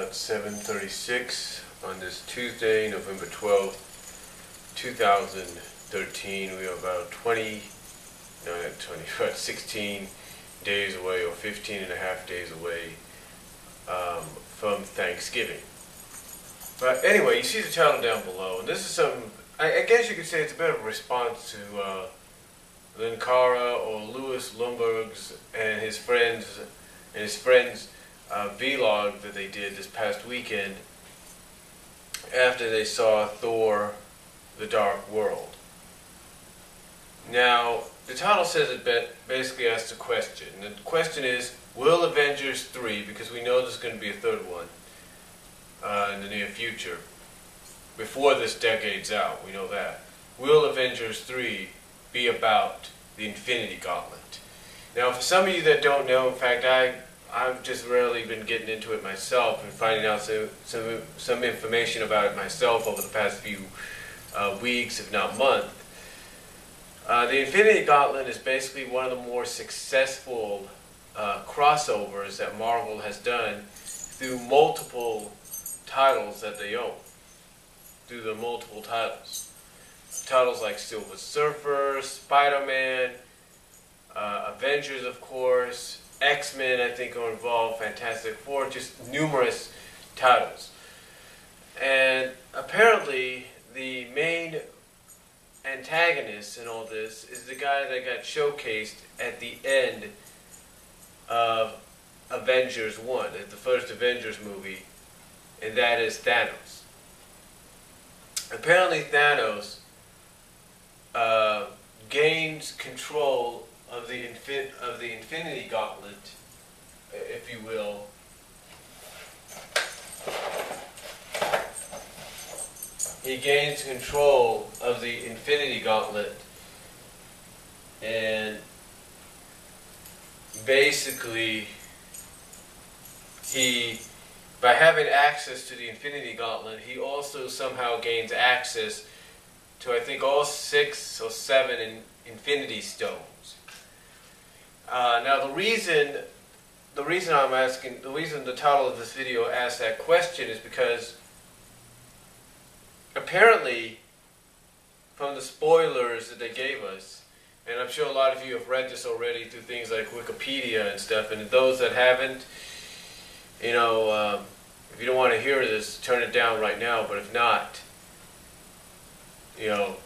about 7:36 on this Tuesday, November 12th, 2013. We are about 16 days away, or 15 and a half days away from Thanksgiving. But anyway, you see the title down below, and this is something, I guess you could say it's a bit of a response to Linkara or Louis Lumberg's and his friends' vlog that they did this past weekend after they saw Thor: The Dark World. Now, the title says it basically asks a question. And the question is, will Avengers 3, because we know there's going to be a third one in the near future, before this decade's out, we know that. Will Avengers 3 be about the Infinity Gauntlet? Now, for some of you that don't know, in fact, I've just rarely been getting into it myself and finding out some information about it myself over the past few weeks, if not months. The Infinity Gauntlet is basically one of the more successful crossovers that Marvel has done through multiple titles that they own. Through the multiple titles. Titles like Silver Surfer, Spider-Man, Avengers, of course, X-Men, I think, are involved, Fantastic Four, just numerous titles. And apparently, the main antagonist in all this is the guy that got showcased at the end of Avengers 1, at the first Avengers movie, and that is Thanos. Apparently Thanos gains control of the Infinity Gauntlet, if you will, he gains control of the Infinity Gauntlet, and basically by having access to the Infinity Gauntlet, he also somehow gains access to, I think, all 6 or 7 Infinity Stones. Now, the reason the title of this video asks that question is because apparently, from the spoilers that they gave us, and I'm sure a lot of you have read this already through things like Wikipedia and stuff, and those that haven't, if you don't want to hear this, turn it down right now, but if not, it's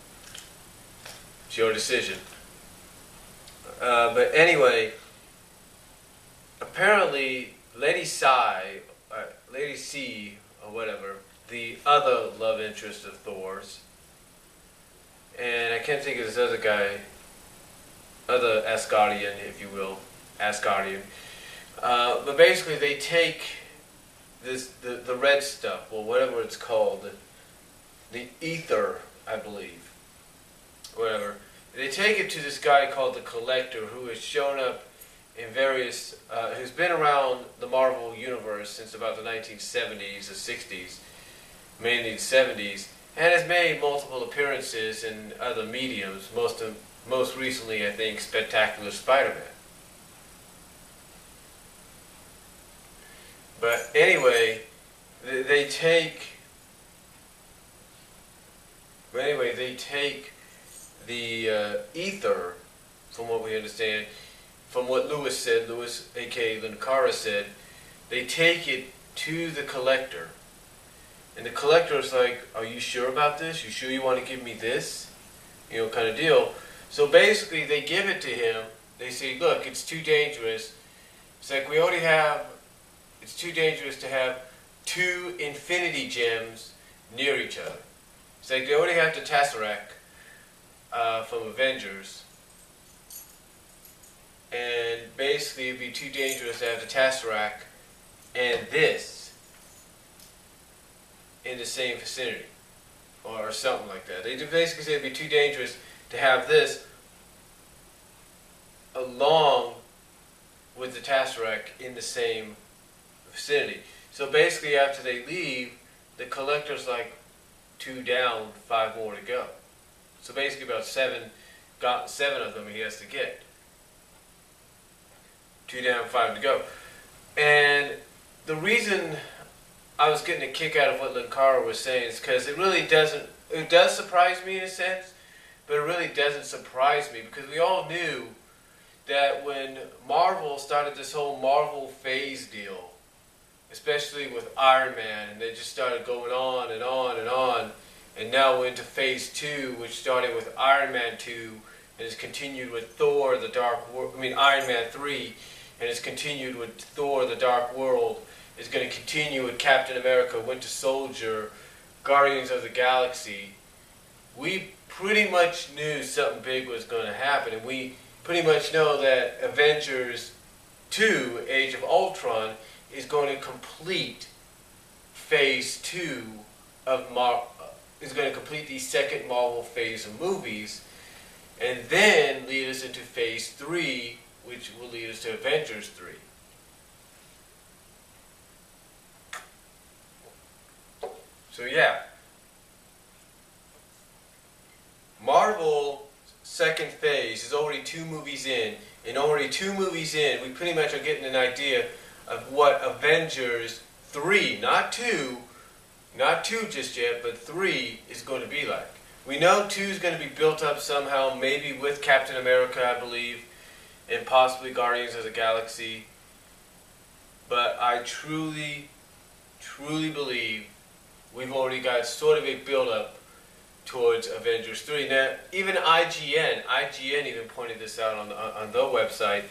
your decision. But anyway, apparently Lady C, or whatever, the other love interest of Thor's, and I can't think of this other guy, other Asgardian, if you will, Asgardian. But basically, they take the red stuff, or whatever it's called, the ether, I believe, whatever. They take it to this guy called the Collector, who has shown up in various, who's been around the Marvel Universe since about the 1970s or 60s, mainly the 70s, and has made multiple appearances in other mediums, most recently, I think, Spectacular Spider-Man. But anyway, they take the ether, from what we understand, from what Louis, aka Linkara, said, they take it to the Collector. And the Collector is like, are you sure about this? You sure you want to give me this? Kind of deal. So basically, they give it to him. They say, look, it's too dangerous. It's like, it's too dangerous to have 2 Infinity Gems near each other. It's like they already have the Tesseract from Avengers. And basically, it'd be too dangerous to have the Tesseract and this in the same vicinity, or something like that. They basically say it'd be too dangerous to have this along with the Tesseract in the same vicinity. So basically, after they leave, the Collector's like 2 down, 5 more to go. So basically, about 7 of them he has to get. 2 down, 5 to go. And the reason I was getting a kick out of what Linkara was saying, because it really doesn't. It does surprise me in a sense, but it really doesn't surprise me because we all knew that when Marvel started this whole Marvel phase deal, especially with Iron Man, and they just started going on and on and on, and now we're into phase 2, which started with Iron Man 2, and has continued with Thor, the Dark World. Iron Man 3, and has continued with Thor, the Dark World. Is going to continue with Captain America, Winter Soldier, Guardians of the Galaxy. We pretty much knew something big was going to happen, and we pretty much know that Avengers 2, Age of Ultron, is going to complete phase 2 of is going to complete the second Marvel phase of movies, and then lead us into phase 3, which will lead us to Avengers 3. So yeah, Marvel second phase is already 2 movies in, and already 2 movies in, we pretty much are getting an idea of what Avengers 3, not 2 just yet, but 3 is going to be like. We know 2 is going to be built up somehow, maybe with Captain America, I believe, and possibly Guardians of the Galaxy, but I truly believe we've already got sort of a build-up towards Avengers 3. Now, even IGN even pointed this out on their website.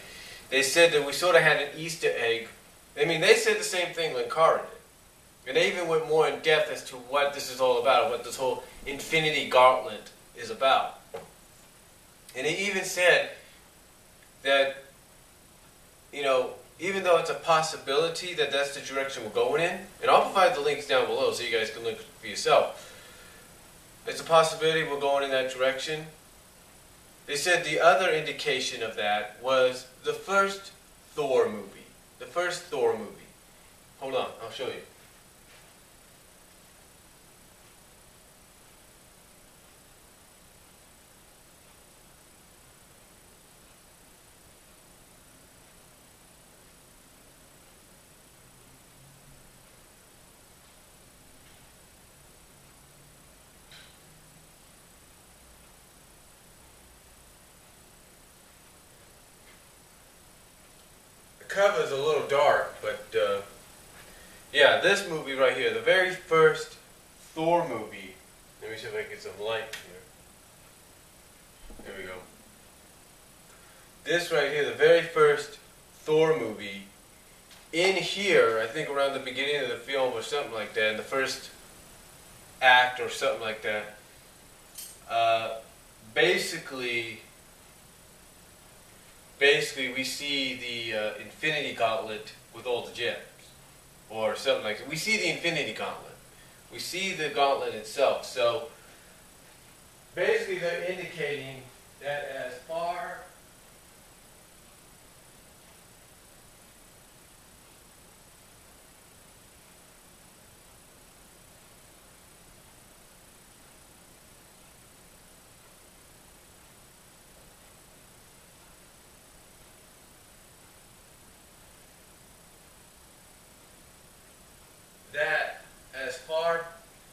They said that we sort of had an Easter egg. They said the same thing Linkara did. And they even went more in depth as to what this is all about, what this whole Infinity Gauntlet is about. And they even said that, even though it's a possibility that that's the direction we're going in, and I'll provide the links down below so you guys can look for yourself. It's a possibility we're going in that direction. They said the other indication of that was the first Thor movie. The first Thor movie. Hold on, I'll show you. Cover is a little dark, but yeah, this movie right here, the very first Thor movie. Let me see if I can get some light here. There we go. This right here, the very first Thor movie. In here, I think around the beginning of the film or something like that, in the first act or something like that, basically we see the Infinity Gauntlet with all the gems, or something like that. We see the Infinity Gauntlet. We see the gauntlet itself. So basically they're indicating that as far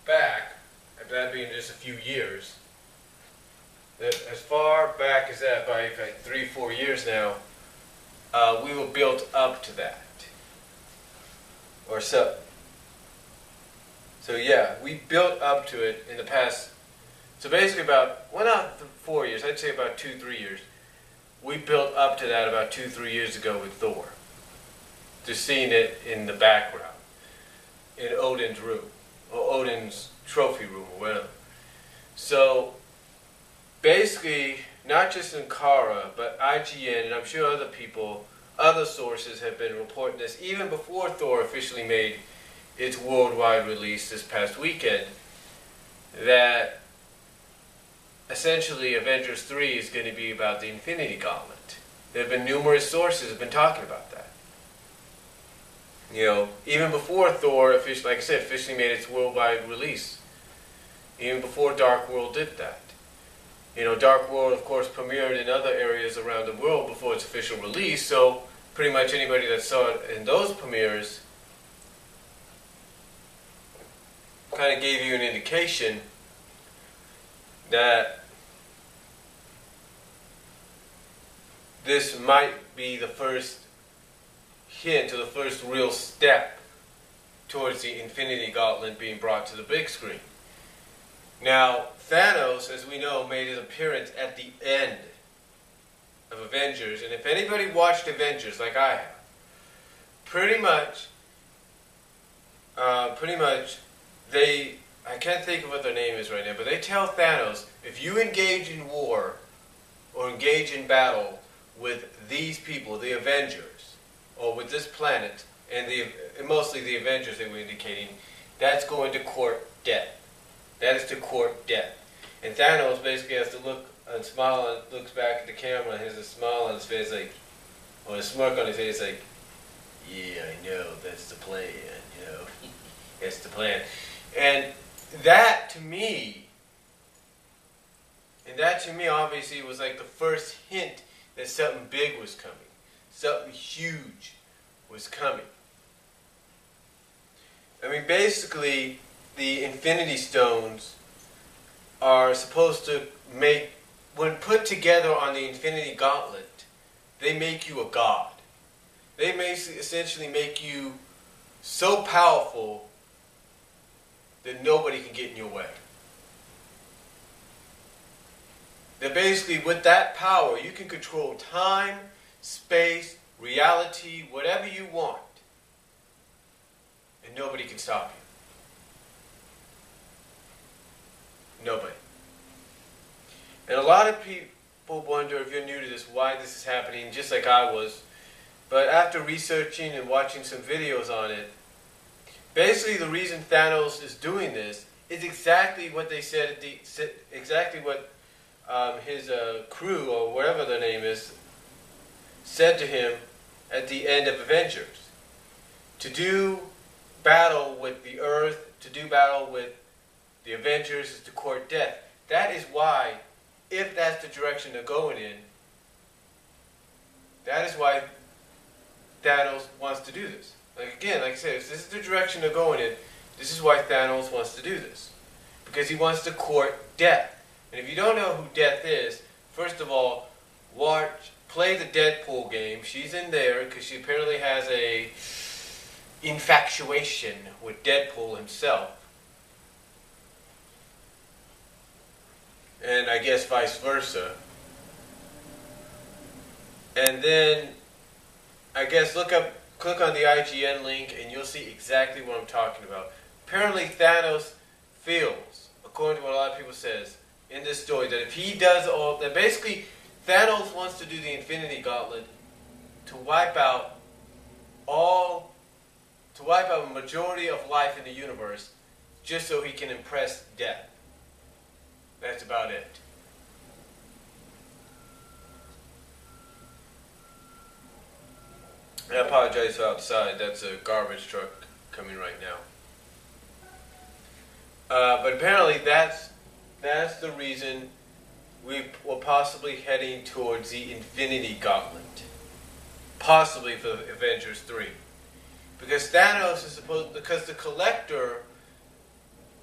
back, that being just a few years, that as far back as that, by 3-4 years now, we were built up to that, or so. So yeah, we built up to it in the past. So basically about, well, not 4 years, I'd say about 2-3 years. We built up to that about 2-3 years ago with Thor. Just seeing it in the background, in Odin's room, or Odin's trophy room, or whatever. So basically, not just Linkara, but IGN, and I'm sure other people, other sources have been reporting this even before Thor officially made its worldwide release this past weekend, that essentially Avengers 3 is going to be about the Infinity Gauntlet. There have been numerous sources that have been talking about that. Even before Thor, like I said, officially made its worldwide release. Even before Dark World did that. Dark World, of course, premiered in other areas around the world before its official release, so pretty much anybody that saw it in those premieres kind of gave you an indication that this might be the first hint or the first real step towards the Infinity Gauntlet being brought to the big screen. Now, Thanos, as we know, made his appearance at the end of Avengers, and if anybody watched Avengers like I have, pretty much, I can't think of what their name is right now, but they tell Thanos, if you engage in war or engage in battle with these people, the Avengers, or with this planet, and mostly the Avengers they were indicating, that's going to court death. That is to court death. And Thanos basically has to look and smile and looks back at the camera and has a smile on his face like, or a smirk on his face like, yeah, I know, that's the plan, you know. That's the plan. And that to me obviously was like the first hint that something big was coming. Something huge was coming. I mean, basically, the Infinity Stones are supposed to make, when put together on the Infinity Gauntlet, they make you a god. They essentially make you so powerful that nobody can get in your way. That basically, with that power, you can control time, space, reality, whatever you want, and nobody can stop you. Nobody. And a lot of people wonder, if you're new to this, why this is happening, just like I was. But after researching and watching some videos on it, basically the reason Thanos is doing this is exactly what they said, exactly what his crew, or whatever their name is, said to him at the end of Avengers. To do battle with the Earth, to do battle with the Avengers is to court death. That is why, if that's the direction they're going in, that is why Thanos wants to do this. Like I said, if this is the direction they're going in, this is why Thanos wants to do this. Because he wants to court death. And if you don't know who Death is, first of all, play the Deadpool game. She's in there because she apparently has a infatuation with Deadpool himself. And I guess vice versa. And then, I guess click on the IGN link and you'll see exactly what I'm talking about. Apparently Thanos feels, according to what a lot of people says in this story, that if he does all, that basically Thanos wants to do the Infinity Gauntlet to wipe out a majority of life in the universe, just so he can impress death. That's about it. I apologize for outside. That's a garbage truck coming right now. But apparently that's the reason we're possibly heading towards the Infinity Gauntlet. Possibly for Avengers 3. Because Thanos is because the Collector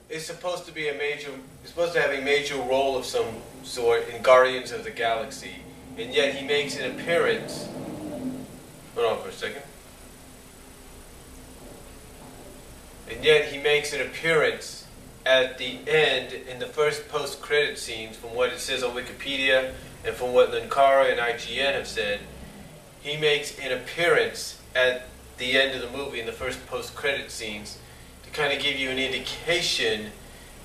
is supposed to have a major role of some sort in Guardians of the Galaxy. And yet he makes an appearance. Hold on for a second. And yet he makes an appearance at the end in the first post-credit scenes, from what it says on Wikipedia and from what Linkara and IGN have said. He makes an appearance at the end of the movie in the first post-credit scenes to kind of give you an indication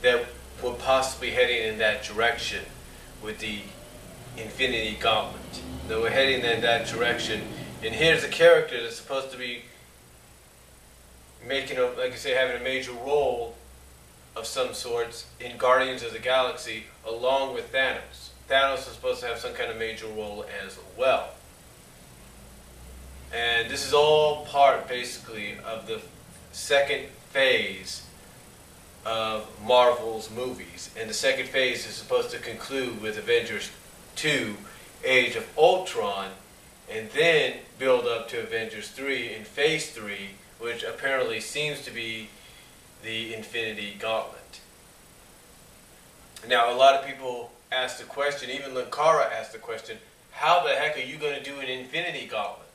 that we're possibly heading in that direction with the Infinity Gauntlet. That we're heading in that direction. And here's a character that's supposed to be making, like I say, having a major role of some sorts in Guardians of the Galaxy, along with Thanos. Thanos is supposed to have some kind of major role as well. And this is all part, basically, of the second phase of Marvel's movies. And the second phase is supposed to conclude with Avengers 2, Age of Ultron, and then build up to Avengers 3 in Phase 3, which apparently seems to be the Infinity Gauntlet. Now, a lot of people ask the question, even Linkara asked the question, how the heck are you going to do an Infinity Gauntlet?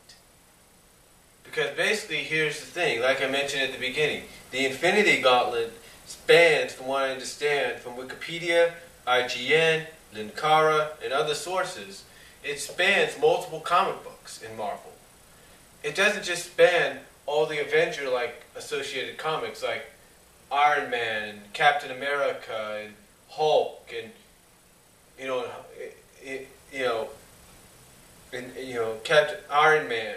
Because basically, here's the thing, like I mentioned at the beginning, the Infinity Gauntlet spans, from what I understand, from Wikipedia, IGN, Linkara, and other sources, it spans multiple comic books in Marvel. It doesn't just span all the Avenger-like associated comics like Iron Man and Captain America and Hulk and Captain Iron Man,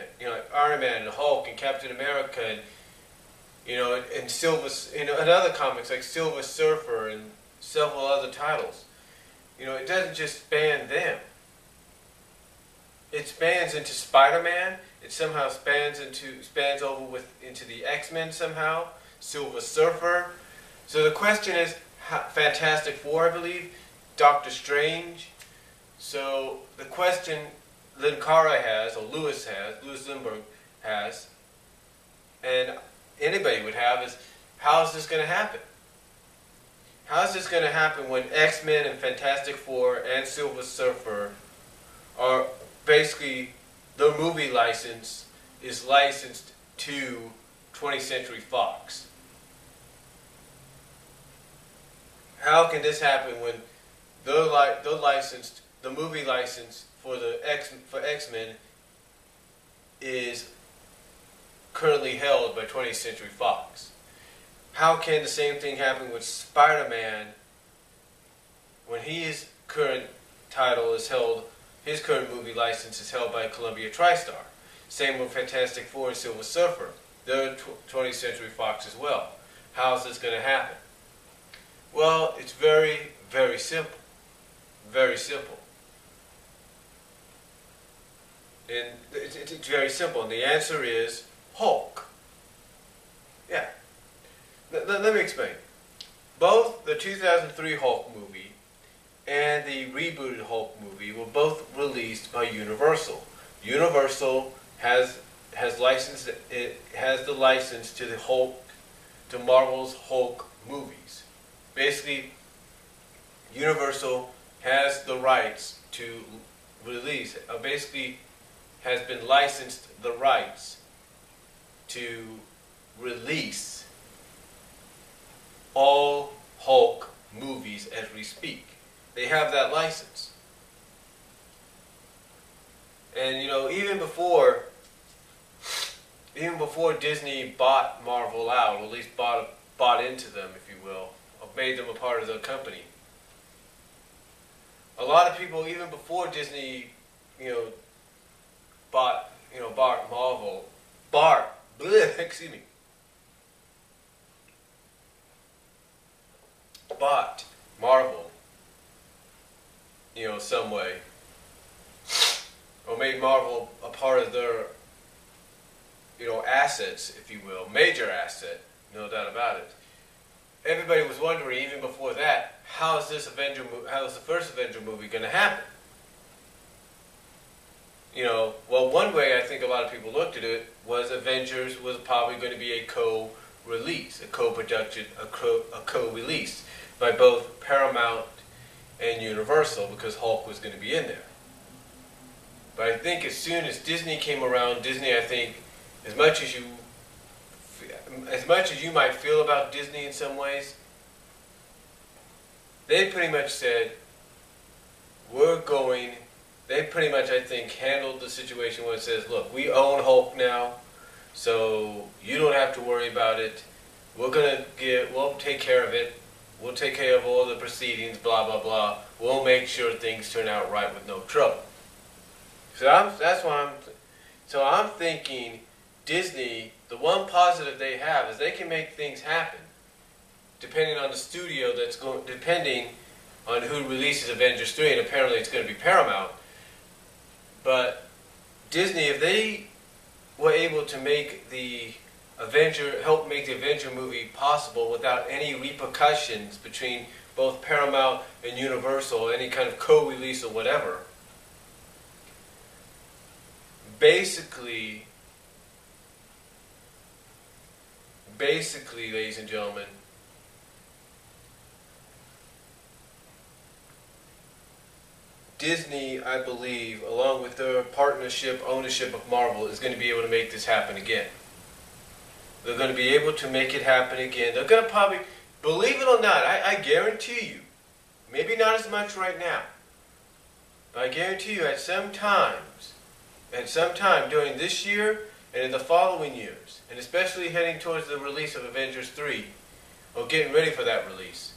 Iron Man and Hulk and Captain America and and Silver, and other comics like Silver Surfer and several other titles. It doesn't just span them. It spans into Spider-Man. It somehow spans over into the X-Men somehow. Silver Surfer. So the question is, Fantastic Four, I believe, Doctor Strange. So the question Linkara has, or Louis Lindbergh has, and anybody would have is, how is this going to happen? How is this going to happen when X-Men and Fantastic Four and Silver Surfer are basically, their movie license is licensed to 20th Century Fox? How can this happen when the movie license for X-Men is currently held by 20th Century Fox? How can the same thing happen with Spider-Man when his current movie license is held by Columbia TriStar? Same with Fantastic Four and Silver Surfer. They're 20th Century Fox as well. How is this going to happen? Well, it's very, very simple. Very simple. And it's very simple. And the answer is Hulk. Yeah. Let me explain. Both the 2003 Hulk movie and the rebooted Hulk movie were both released by Universal. Universal has licensed it has the license to to Marvel's Hulk movies. Basically, Universal has the rights to release. Basically, has been licensed the rights to release all Hulk movies as we speak. They have that license. And even before Disney bought Marvel out, or at least bought into them, if you will, or made them a part of their company, a lot of people, even before Disney, bought Marvel, some way, or made Marvel a part of their, assets, if you will, major asset, no doubt about it. Everybody was wondering, even before that, how is the first Avenger movie going to happen? Well, one way I think a lot of people looked at it was Avengers was probably going to be a co-release, a co-production, a co-release by both Paramount and Universal, because Hulk was going to be in there. But I think as soon as Disney came around, I think, as much as you might feel about Disney in some ways, they pretty much said, they pretty much, I think, handled the situation where it says, look, we own Hulk now, so you don't have to worry about it. We'll take care of it. We'll take care of all the proceedings, blah, blah, blah. We'll make sure things turn out right with no trouble. So I'm thinking Disney, the one positive they have is they can make things happen, depending on the studio depending on who releases Avengers 3, and apparently it's going to be Paramount. But Disney, if they were able to help make the Avenger movie possible without any repercussions between both Paramount and Universal, any kind of co-release or whatever, basically, ladies and gentlemen, Disney, I believe, along with their partnership, ownership of Marvel, is going to be able to make this happen again. They're going to be able to make it happen again. They're going to probably, believe it or not, I guarantee you, maybe not as much right now, but I guarantee you at some time during this year and in the following years, and especially heading towards the release of Avengers 3, or getting ready for that release,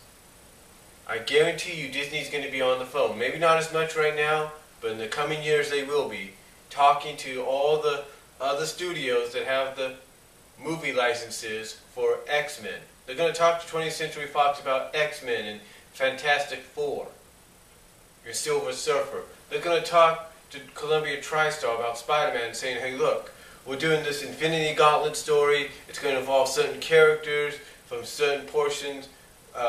I guarantee you Disney's going to be on the phone. Maybe not as much right now, but in the coming years they will be, talking to all the other studios that have the movie licenses for X-Men. They're going to talk to 20th Century Fox about X-Men and Fantastic Four and Silver Surfer. They're going to talk to Columbia TriStar about Spider-Man, saying, hey look, we're doing this Infinity Gaunlet story. It's going to involve certain characters from certain portions,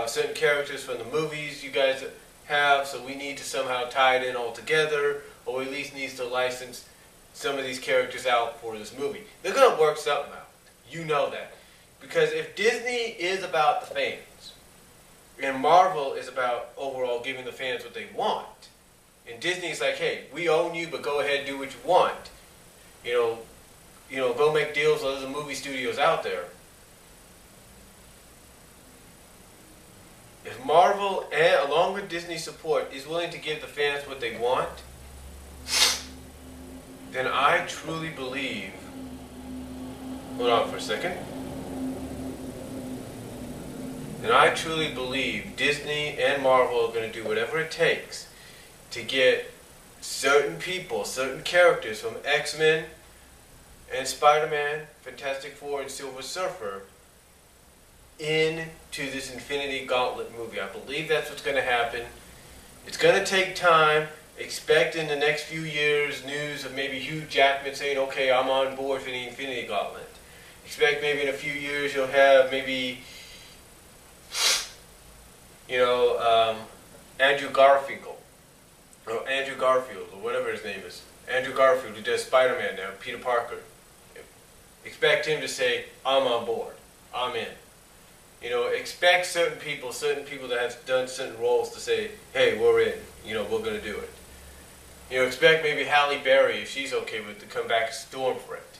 certain characters from the movies you guys have, so we need to somehow tie it in all together, or we at least need to license some of these characters out for this movie. They're going to work something out. You know that. Because if Disney is about the fans, and Marvel is about overall giving the fans what they want, and Disney's like, hey, we own you, but go ahead and do what you want. You know, go make deals with other movie studios out there. If Marvel, along with Disney support, is willing to give the fans what they want, then I truly believe, hold on for a second, then I truly believe Disney and Marvel are going to do whatever it takes to get certain people, certain characters from X-Men and Spider-Man, Fantastic Four, and Silver Surfer into this Infinity Gauntlet movie. I believe that's what's going to happen. It's going to take time. Expect in the next few years news of maybe Hugh Jackman saying, okay, I'm on board for the Infinity Gauntlet. Expect maybe in a few years you'll have maybe, Andrew Garfield, or whatever his name is. Andrew Garfield, who does Spider-Man now, Peter Parker. Expect him to say, I'm on board. I'm in. Expect certain people that have done certain roles to say, hey, we're in. We're going to do it. Expect maybe Halle Berry, if she's okay with it, to come back as Stormfront.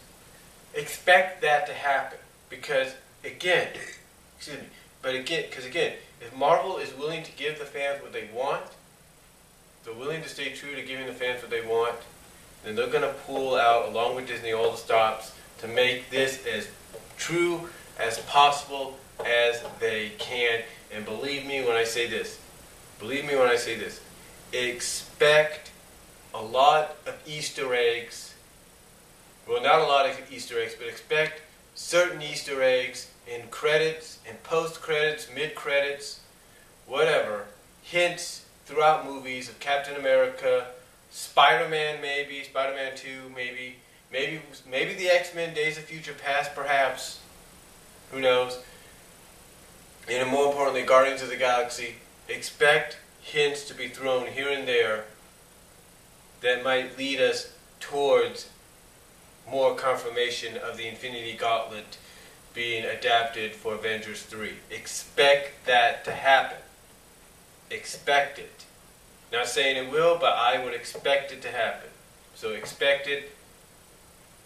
Expect that to happen. Because, again, if Marvel is willing to give the fans what they want, they're willing to stay true to giving the fans what they want, then they're going to pull out, along with Disney, all the stops to make this as true as possible as they can. And believe me when I say this, expect a lot of Easter eggs. Well, not a lot of Easter eggs, but expect certain Easter eggs in credits, in post-credits, mid-credits, whatever, hints throughout movies of Captain America, Spider-Man maybe, Spider-Man 2 maybe the X-Men Days of Future Past perhaps, who knows, and more importantly, Guardians of the Galaxy. Expect hints to be thrown here and there that might lead us towards more confirmation of the Infinity Gauntlet being adapted for Avengers 3. Expect that to happen. Expect it. Not saying it will, but I would expect it to happen. So expect it.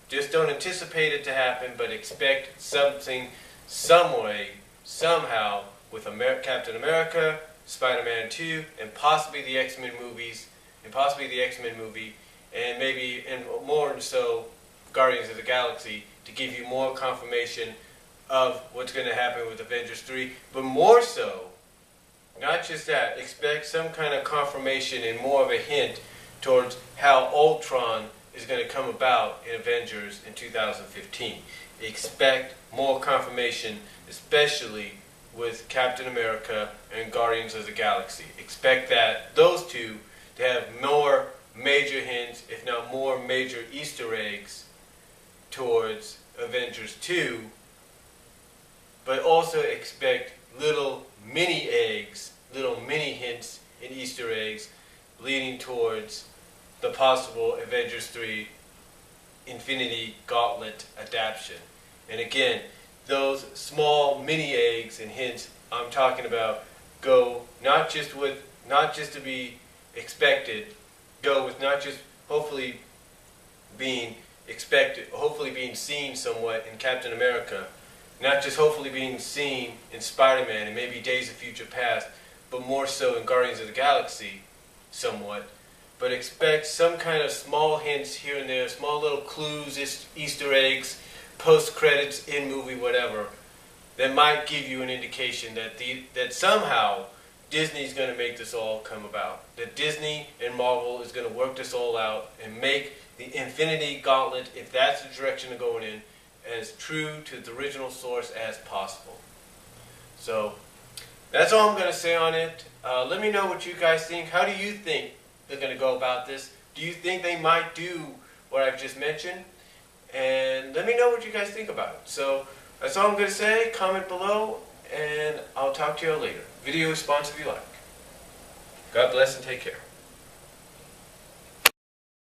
Just don't anticipate it to happen, but expect something, some way, somehow, with Captain America, Spider-Man 2, and possibly the X-Men movies, and maybe, and more so, Guardians of the Galaxy, to give you more confirmation of what's going to happen with Avengers 3, but more so, not just that, expect some kind of confirmation and more of a hint towards how Ultron is going to come about in Avengers in 2015. Expect more confirmation, especially with Captain America and Guardians of the Galaxy. Expect those two to have more major hints, if not more major Easter eggs towards Avengers 2, but also expect little mini eggs, little mini hints and Easter eggs leading towards the possible Avengers 3 Infinity Gauntlet adaptation. And again, those small mini eggs and hints I'm talking about go not just to be expected, go with not just hopefully being expected, hopefully being seen somewhat in Captain America, not just hopefully being seen in Spider-Man and maybe Days of Future Past, but more so in Guardians of the Galaxy somewhat. But expect some kind of small hints here and there, small little clues, Easter eggs, post-credits, in-movie, whatever, that might give you an indication that somehow Disney's going to make this all come about. That Disney and Marvel is going to work this all out and make the Infinity Gauntlet, if that's the direction they're going in, as true to the original source as possible. So, that's all I'm going to say on it. Let me know what you guys think. How do you think they're going to go about this? Do you think they might do what I've just mentioned? And let me know what you guys think about it. So, that's all I'm going to say. Comment below, and I'll talk to you all later. Video response if you like. God bless and take care.